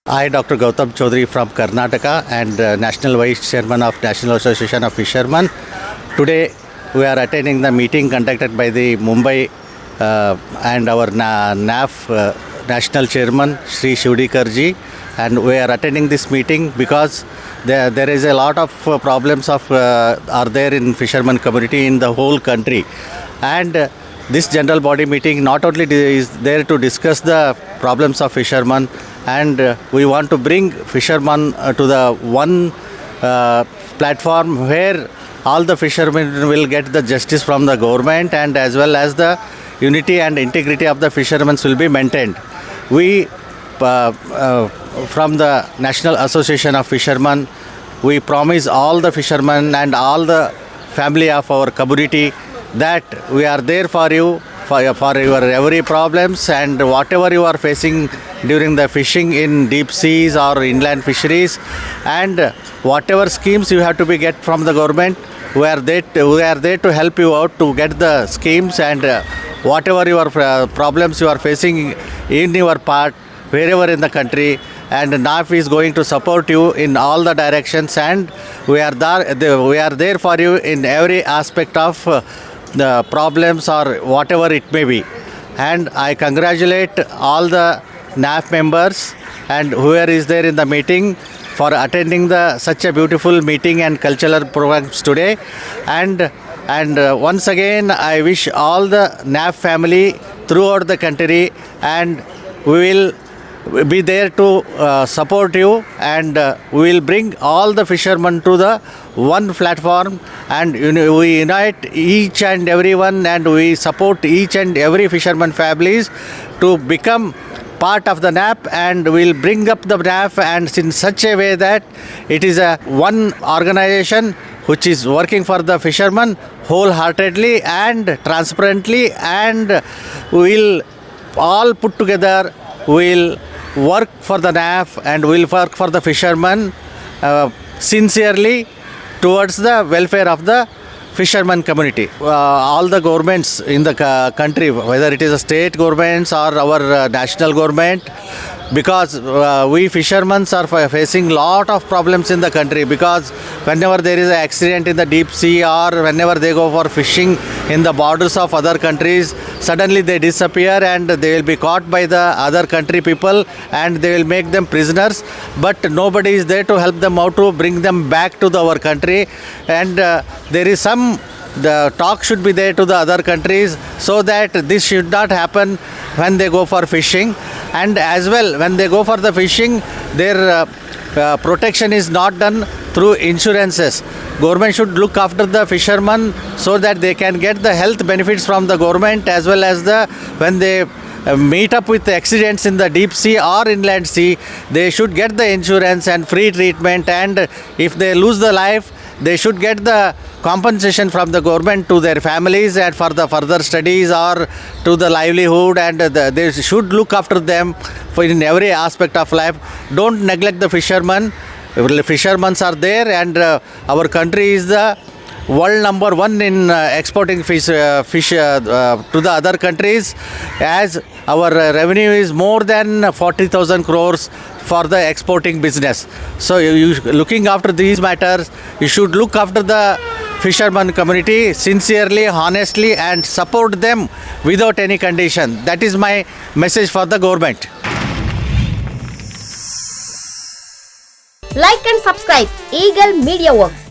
I, Dr. Gautam Chaudhary from Karnataka and National Vice Chairman of National Association of Fishermen. Today we are attending the meeting conducted by the Mumbai and our NAF National Chairman Sri Shivdikar ji, and we are attending this meeting because there is a lot of problems are there in fishermen community in the whole country, and this general body meeting not only is there to discuss the problems of fishermen, and we want to bring fishermen to the one platform where all the fishermen will get the justice from the government, and as well as the unity and integrity of the fishermen will be maintained. We from the National Association of Fishermen, we promise all the fishermen and all the family of our community that we are there for you, for your every problems, and whatever you are facing during the fishing in deep seas or inland fisheries, and whatever schemes you have to be get from the government, we are there to help you out to get the schemes, and whatever your problems you are facing in your part, wherever in the country, and NAF is going to support you in all the directions, and we are there for you in every aspect of the problems or whatever it may be. And I congratulate all the NAF members and whoever is there in the meeting for attending such a beautiful meeting and cultural programs today. And once again, I wish all the NAF family throughout the country, and we will be there to support you, and we will bring all the fishermen to the one platform, and we unite each and everyone, and we support each and every fisherman families to become part of the NAF, and we'll bring up the NAF and in such a way that it is a one organization which is working for the fishermen wholeheartedly and transparently, and we'll all put together, we'll work for the NAF and we'll work for the fishermen sincerely towards the welfare of the fisherman community. All the governments in the country, whether it is a state governments or our national government, because we fishermen are facing lot of problems in the country, because whenever there is an accident in the deep sea or whenever they go for fishing in the borders of other countries, suddenly they disappear and they will be caught by the other country people and they will make them prisoners, but nobody is there to help them out to bring them back to our country. And there is the talk should be there to the other countries so that this should not happen when they go for fishing. And as well, when they go for the fishing, their protection is not done through insurances. Government should look after the fishermen so that they can get the health benefits from the government, as well as when they meet up with the accidents in the deep sea or inland sea, they should get the insurance and free treatment, and if they lose the life, they should get the compensation from the government to their families and for the further studies or to the livelihood, and they should look after them in every aspect of life. Don't neglect the fishermen. Fishermen are there, and our country is the world number one in exporting fish to the other countries, as our revenue is more than 40,000 crores for the exporting business. So you looking after these matters, you should look after the fisherman community sincerely, honestly, and support them without any condition. That is my message for the government. Like and subscribe Eagle Media Works.